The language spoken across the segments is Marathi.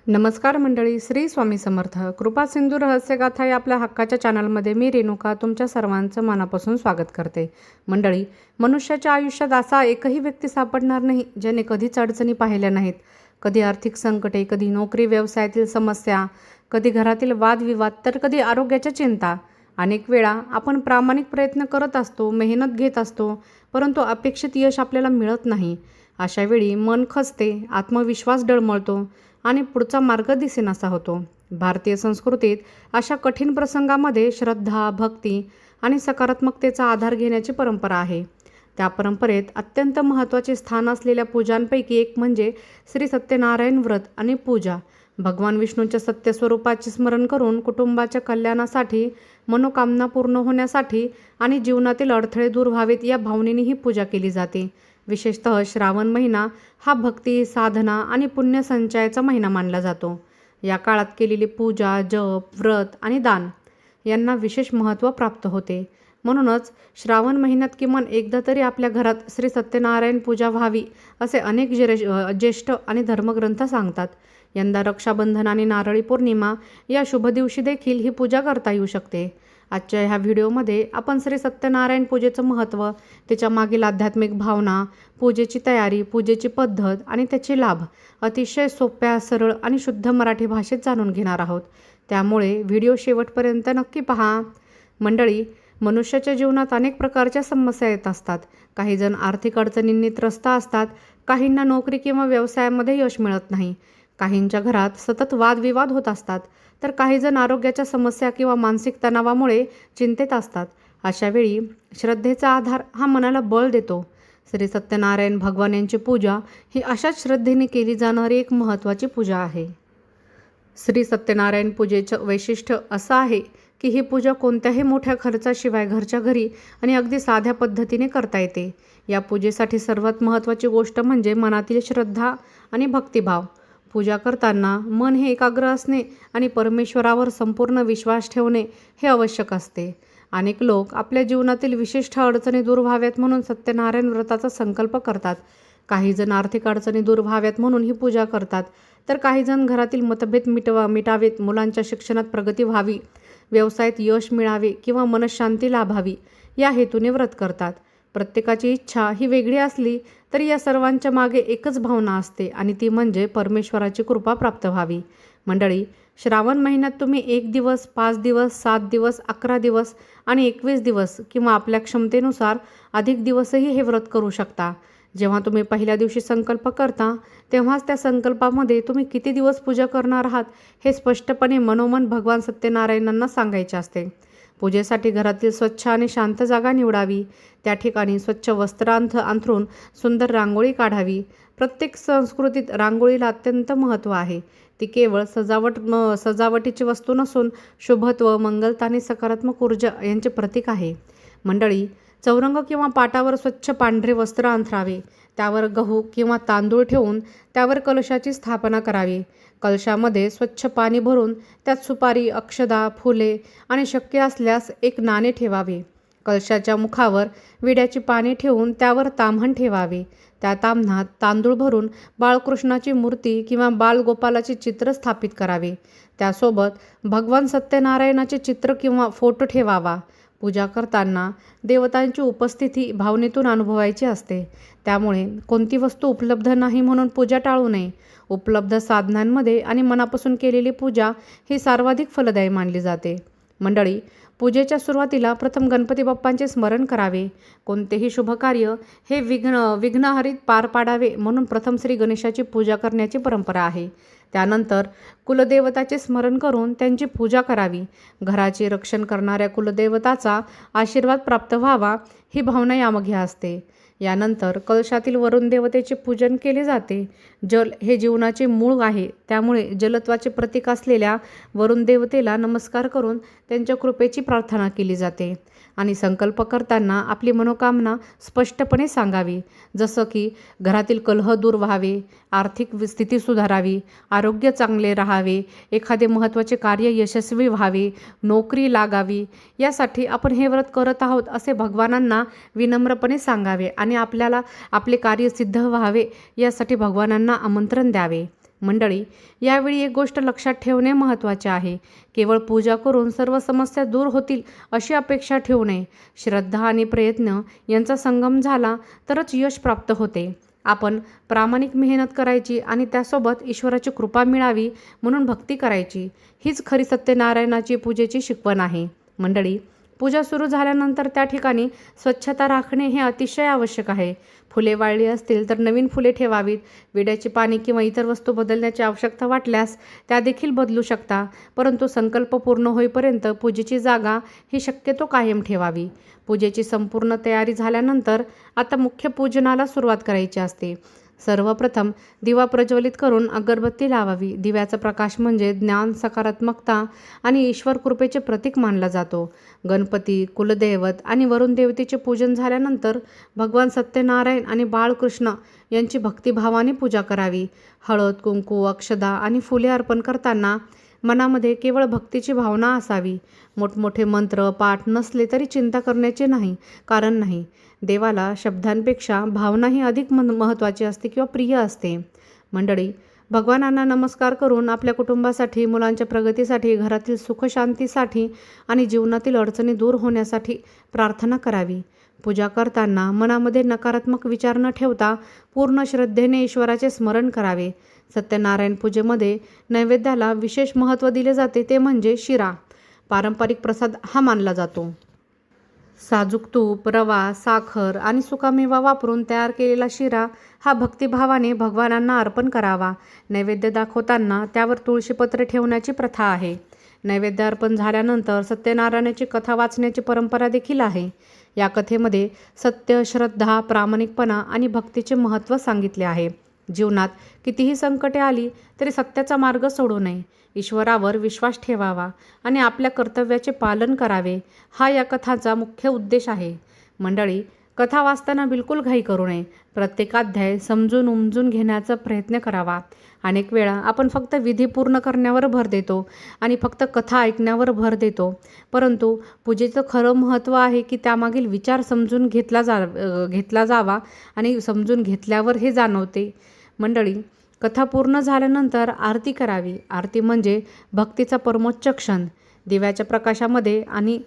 नमस्कार मंडळी, श्री स्वामी समर्थ. कृपा सिंधू रहस्यगाथा या आपल्या हक्काच्या चॅनलमध्ये मी रेणुका तुमच्या सर्वांचं मनापासून स्वागत करते. मंडळी, मनुष्याच्या आयुष्यात असा एकही व्यक्ती सापडणार नाही ज्याने कधीच अडचणी पाहिल्या नाहीत. कधी आर्थिक संकटे, कधी नोकरी व्यवसायातील समस्या, कधी घरातील वादविवाद, तर कधी आरोग्याच्या चिंता. अनेक वेळा आपण प्रामाणिक प्रयत्न करत असतो, मेहनत घेत असतो, परंतु अपेक्षित यश आपल्याला मिळत नाही. अशा वेळी मन खचते, आत्मविश्वास डळमळतो आणि पुढचा मार्ग दिसेनासा होतो. भारतीय संस्कृतीत अशा कठीण प्रसंगामध्ये श्रद्धा, भक्ती आणि सकारात्मकतेचा आधार घेण्याची परंपरा आहे. त्या परंपरेत अत्यंत महत्त्वाचे स्थान असलेल्या पूजांपैकी एक म्हणजे श्री सत्यनारायण व्रत आणि पूजा. भगवान विष्णूच्या सत्य स्वरूपाचे स्मरण करून कुटुंबाच्या कल्याणासाठी, मनोकामना पूर्ण होण्यासाठी आणि जीवनातील अडथळे दूर व्हावेत या भावनेने ही पूजा केली जाते. विशेषतः श्रावण महिना हा भक्ती, साधना आणि पुण्यसंचयाचा महिना मानला जातो. या काळात केलेली पूजा, जप, व्रत आणि दान यांना विशेष महत्त्व प्राप्त होते. म्हणूनच श्रावण महिन्यात किमान एकदा तरी आपल्या घरात श्री सत्यनारायण पूजा व्हावी असे अनेक ज्येष्ठ आणि धर्मग्रंथ सांगतात. यंदा रक्षाबंधन आणि नारळी पौर्णिमा या शुभ दिवशी देखील ही पूजा करता येऊ शकते. आजच्या ह्या व्हिडिओमध्ये आपण श्री सत्यनारायण पूजेचं महत्त्व, त्याच्या मागील आध्यात्मिक भावना, पूजेची तयारी, पूजेची पद्धत आणि त्याचे लाभ अतिशय सोप्या, सरळ आणि शुद्ध मराठी भाषेत जाणून घेणार आहोत. त्यामुळे व्हिडिओ शेवटपर्यंत नक्की पहा. मंडळी, मनुष्याच्या जीवनात अनेक प्रकारच्या समस्या येत असतात. काहीजण आर्थिक अडचणींनी त्रस्त असतात, काहींना नोकरी किंवा व्यवसायामध्ये यश मिळत नाही, काहींच्या घरात सतत वादविवाद होत असतात, तर काहीजण आरोग्याच्या समस्या किंवा मानसिक तणावामुळे चिंतेत असतात. अशा वेळी श्रद्धेचा आधार हा मनाला बळ देतो. श्री सत्यनारायण भगवान यांची पूजा ही अशाच श्रद्धेने केली जाणारी एक महत्त्वाची पूजा आहे. श्री सत्यनारायण पूजेचं वैशिष्ट्य असं आहे की ही पूजा कोणत्याही मोठ्या खर्चाशिवाय घरच्या घरी आणि अगदी साध्या पद्धतीने करता येते. या पूजेसाठी सर्वात महत्त्वाची गोष्ट म्हणजे मनातील श्रद्धा आणि भक्तिभाव. पूजा करताना मन हे एकाग्र असणे आणि परमेश्वरावर संपूर्ण विश्वास ठेवणे हे आवश्यक असते. अनेक लोक आपल्या जीवनातील विशिष्ट अडचणी दूर व्हाव्यात म्हणून सत्यनारायण व्रताचा संकल्प करतात. काहीजण आर्थिक अडचणी दूर व्हाव्यात म्हणून ही पूजा करतात, तर काहीजण घरातील मतभेद मिटावेत, मुलांच्या शिक्षणात प्रगती व्हावी, व्यवसायात यश मिळावे किंवा मनःशांती लाभावी या हेतूने व्रत करतात. प्रत्येकाची इच्छा ही वेगळी असली तरी या सर्वांच्या मागे एकच भावना असते आणि ती म्हणजे परमेश्वराची कृपा प्राप्त व्हावी. मंडळी, श्रावण महिन्यात तुम्ही 1 दिवस, 5 दिवस, 7 दिवस, 11 दिवस आणि 21 दिवस किंवा आपल्या क्षमतेनुसार अधिक दिवसही हे व्रत करू शकता. जेव्हा तुम्ही पहिल्या दिवशी संकल्प करता तेव्हाच त्या संकल्पामध्ये तुम्ही किती दिवस पूजा करणार आहात हे स्पष्टपणे मनोमन भगवान सत्यनारायणांना सांगायचे असते. पूजेसाठी घरातील स्वच्छ आणि शांत जागा निवडावी. त्या ठिकाणी स्वच्छ वस्त्र अंथरून सुंदर रांगोळी काढावी. प्रत्येक संस्कृतीत रांगोळीला अत्यंत महत्त्व आहे. ती केवळ सजावटीची वस्तू नसून शुभत्व, मंगलता आणि सकारात्मक ऊर्जा यांचे प्रतीक आहे. मंडळी, चौरंग किंवा पाटावर स्वच्छ पांढरे वस्त्र अंथरावे. त्यावर गहू किंवा तांदूळ ठेवून त्यावर कलशाची स्थापना करावी. कलशामध्ये स्वच्छ पाणी भरून त्यात सुपारी, अक्षदा, फुले आणि शक्य असल्यास एक नाणे ठेवावे. कलशाच्या मुखावर विड्याची पाने ठेवून त्यावर ताम्हण ठेवावे. त्या ताम्हणात तांदूळ भरून बाळकृष्णाची मूर्ती किंवा बालगोपालाचे चित्र स्थापित करावे. त्यासोबत भगवान सत्यनारायणाचे चित्र किंवा फोटो ठेवावा. पूजा करताना देवतांची उपस्थिती भावनेतून अनुभवायची असते. त्यामुळे कोणती वस्तू उपलब्ध नाही म्हणून पूजा टाळू नये. उपलब्ध साधनांमध्ये आणि मनापासून केलेली पूजा ही सर्वाधिक फलदायी मानली जाते. मंडळी, पूजेच्या सुरुवातीला प्रथम गणपती बाप्पांचे स्मरण करावे. कोणतेही शुभकार्य हे विघ्नहरीत पार पाडावे म्हणून प्रथम श्री गणेशाची पूजा करण्याची परंपरा आहे. त्यानंतर कुलदेवताचे स्मरण करून त्यांची पूजा करावी. घराचे रक्षण करणाऱ्या कुलदेवताचा आशीर्वाद प्राप्त व्हावा ही भावना यामागे असते. यानंतर कलशातील वरुण देवतेचे पूजन केले जाते. जल हे जीवनाचे मूळ आहे, त्यामुळे जलत्वाचे प्रतीक असलेल्या वरुण देवतेला नमस्कार करून त्यांच्या कृपेची प्रार्थना केली जाते. आणि संकल्प करताना आपली मनोकामना स्पष्टपणे सांगावी, जसं की घरातील कलह दूर व्हावे, आर्थिक स्थिती सुधारावी, आरोग्य चांगले राहावे, एखादे महत्त्वाचे कार्य यशस्वी व्हावे, नोकरी लागावी. यासाठी आपण हे व्रत करत आहोत असे भगवानांना विनम्रपणे सांगावे आणि आपल्याला आपले कार्य सिद्ध व्हावे यासाठी भगवानांना आमंत्रण द्यावे. मंडळी, यावेळी एक गोष्ट लक्षात ठेवणे महत्त्वाचे आहे. केवळ पूजा करून सर्व समस्या दूर होतील अशी अपेक्षा ठेवू नये. श्रद्धा आणि प्रयत्न यांचा संगम झाला तरच यश प्राप्त होते. आपण प्रामाणिक मेहनत करायची आणि त्यासोबत ईश्वराची कृपा मिळावी म्हणून भक्ती करायची. हीच खरी सत्यनारायणाची पूजेची शिकवण आहे. मंडळी, पूजा सुरू झाल्यानंतर त्या ठिकाणी स्वच्छता राखणे हे अतिशय आवश्यक आहे. फुले वाळली असतील तर नवीन फुले ठेवावीत. विड्याची पाने किंवा इतर वस्तू बदलण्याची आवश्यकता वाटल्यास त्या देखील बदलू शकता. परंतु संकल्प पूर्ण होईपर्यंत पूजेची जागा ही शक्यतो कायम ठेवावी. पूजेची संपूर्ण तयारी झाल्यानंतर आता मुख्य पूजनाला सुरुवात करायची असते. सर्वप्रथम दिवा प्रज्वलित करून अगरबत्ती लावावी. दिव्याचा प्रकाश म्हणजे ज्ञान, सकारात्मकता आणि ईश्वर कृपेचे प्रतीक मानला जातो. गणपती, कुलदैवत आणि वरुण देवतेचे पूजन झाल्यानंतर भगवान सत्यनारायण आणि बाळकृष्ण यांची भक्तिभावाने पूजा करावी. हळद, कुंकू, अक्षदा आणि फुले अर्पण करताना मनामध्ये केवळ भक्तीची भावना असावी. मोठमोठे मंत्र पाठ नसले तरी चिंता करण्याचे कारण नाही. देवाला शब्दांपेक्षा भावना ही अधिक महत्त्वाची असते किंवा प्रिय असते. मंडळी, भगवानांना नमस्कार करून आपल्या कुटुंबासाठी, मुलांच्या प्रगतीसाठी, घरातील सुखशांतीसाठी आणि जीवनातील अडचणी दूर होण्यासाठी प्रार्थना करावी. पूजा करताना मनामध्ये नकारात्मक विचार न ठेवता पूर्ण श्रद्धेने ईश्वराचे स्मरण करावे. सत्यनारायण पूजेमध्ये नैवेद्याला विशेष महत्त्व दिले जाते, ते म्हणजे शिरा. पारंपरिक प्रसाद हा मानला जातो. साजूक तूप, रवा, साखर आणि सुकामेवा वापरून तयार केलेला शिरा हा भक्तिभावाने भगवानांना अर्पण करावा. नैवेद्य दाखवताना त्यावर तुळशीपत्र ठेवण्याची प्रथा आहे. नैवेद्य अर्पण झाल्यानंतर सत्यनारायणाची कथा वाचण्याची परंपरा देखील आहे. या कथेमध्ये सत्य, श्रद्धा, प्रामाणिकपणा आणि भक्तीचे महत्त्व सांगितले आहे. जीवनात कितीही संकटे आली तरी सत्याचा मार्ग सोडू नये. ईश्वरावर विश्वास ठेवावा आणि आपल्या कर्तव्याचे पालन करावे, हा या कथाचा मुख्य उद्देश आहे. मंडळी, कथा वाचताना बिलकुल घाई करू नये. प्रत्येक अध्याय समजून उमजून घेण्याचा प्रयत्न करावा. अनेक वेळा आपण फक्त विधी पूर्ण करण्यावर भर देतो आणि फक्त कथा ऐकण्यावर भर देतो. परंतु पूजेचं खरं महत्त्व आहे की त्यामागील विचार समजून घेतला जावा आणि समजून घेतल्यावर हे जाणवते. मंडळी, कथा पूर्ण झाल्यानंतर आरती करावी. आरती म्हणजे भक्तीचा परमोच्च क्षण. दिव्याच्या प्रकाशामध्ये आणि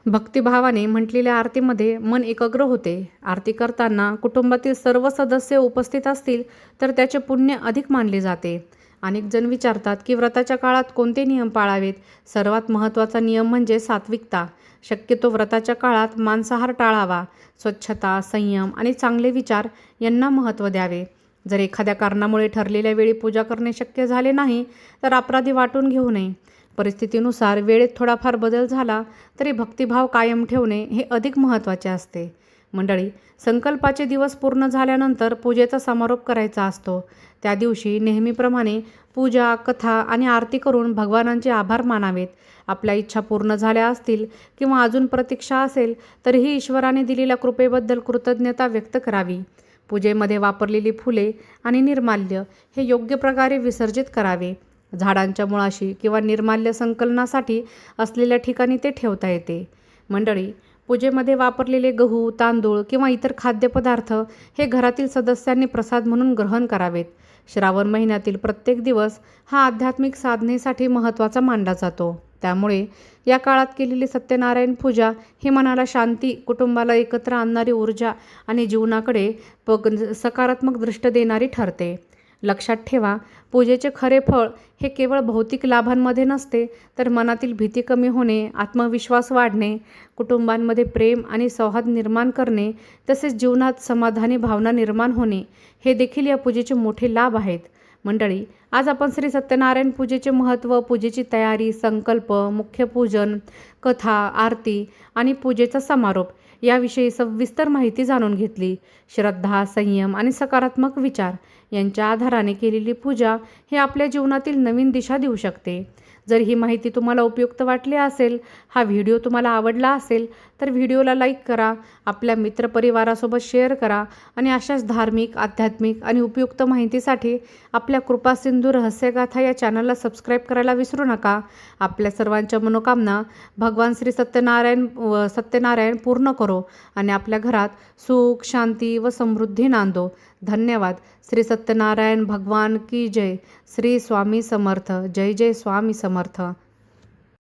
भक्तिभावाने म्हटलेल्या आरतीमध्ये मन एकाग्र होते. आरती करताना कुटुंबातील सर्व सदस्य उपस्थित असतील तर त्याचे पुण्य अधिक मानले जाते. अनेक जण विचारतात की व्रताच्या काळात कोणते नियम पाळावेत. सर्वात महत्त्वाचा नियम म्हणजे सात्विकता. शक्यतो व्रताच्या काळात मांसाहार टाळावा. स्वच्छता, संयम आणि चांगले विचार यांना महत्त्व द्यावे. जर एखाद्या कारणामुळे ठरलेल्या वेळी पूजा करणे शक्य झाले नाही तर अपराधी वाटून घेऊ नये. परिस्थितीनुसार वेळेत थोडाफार बदल झाला तरी भक्तिभाव कायम ठेवणे हे अधिक महत्त्वाचे असते. मंडळी, संकल्पाचे दिवस पूर्ण झाल्यानंतर पूजेचा समारोप करायचा असतो. त्या दिवशी नेहमीप्रमाणे पूजा, कथा आणि आरती करून भगवानांचे आभार मानावेत. आपल्या इच्छा पूर्ण झाल्या असतील किंवा अजून प्रतीक्षा असेल तरीही ईश्वराने दिलेल्या कृपेबद्दल कृतज्ञता व्यक्त करावी. पूजेमध्ये वापरलेली फुले आणि निर्माल्य हे योग्य प्रकारे विसर्जित करावे. झाडांच्या मुळाशी किंवा निर्माल्य संकलनासाठी असलेल्या ठिकाणी ते ठेवता येते. मंडळी, पूजेमध्ये वापरलेले गहू, तांदूळ किंवा इतर खाद्यपदार्थ हे घरातील सदस्यांनी प्रसाद म्हणून ग्रहण करावेत. श्रावण महिन्यातील प्रत्येक दिवस हा आध्यात्मिक साधनेसाठी महत्त्वाचा मानला जातो. त्यामुळे या काळात केलेली सत्यनारायण पूजा ही मनाला शांती, कुटुंबाला एकत्र आणणारी ऊर्जा आणि जीवनाकडे सकारात्मक दृष्टी देणारी ठरते. लक्षात ठेवा, पूजेचे खरे फळ हे केवळ भौतिक लाभांमध्ये नसते तर मनातील भीती कमी होणे, आत्मविश्वास वाढणे, कुटुंबांमध्ये प्रेम आणि सौहार्द निर्माण करणे, तसेच जीवनात समाधानी भावना निर्माण होणे हे देखील या पूजेचे मोठे लाभ आहेत. मंडळी, आज आपण श्री सत्यनारायण पूजेचे महत्त्व, पूजेची तयारी, संकल्प, मुख्य पूजन, कथा, आरती आणि पूजेचा समारोप याविषयी सविस्तर माहिती जाणून घेतली. श्रद्धा, संयम आणि सकारात्मक विचार यांच्या आधाराने केलेली पूजा ही आपल्या जीवनातील नवीन दिशा देऊ शकते. जर ही माहिती तुम्हाला उपयुक्त वाटली असेल, हा व्हिडिओ तुम्हाला आवडला असेल तर व्हिडिओला लाईक करा, आपल्या मित्रपरिवारासोबत शेअर करा आणि अशाच धार्मिक, आध्यात्मिक आणि उपयुक्त माहितीसाठी आपल्या कृपासिंधू रहस्यगाथा या चॅनलला सबस्क्राईब करायला विसरू नका. आपल्या सर्वांच्या मनोकामना भगवान श्री सत्यनारायण पूर्ण करो आणि आपल्या घरात सुख, शांती व समृद्धी नांदो. धन्यवाद. श्री सत्यनारायण भगवान की जय. श्री स्वामी समर्थ. जय जय स्वामी समर्थ.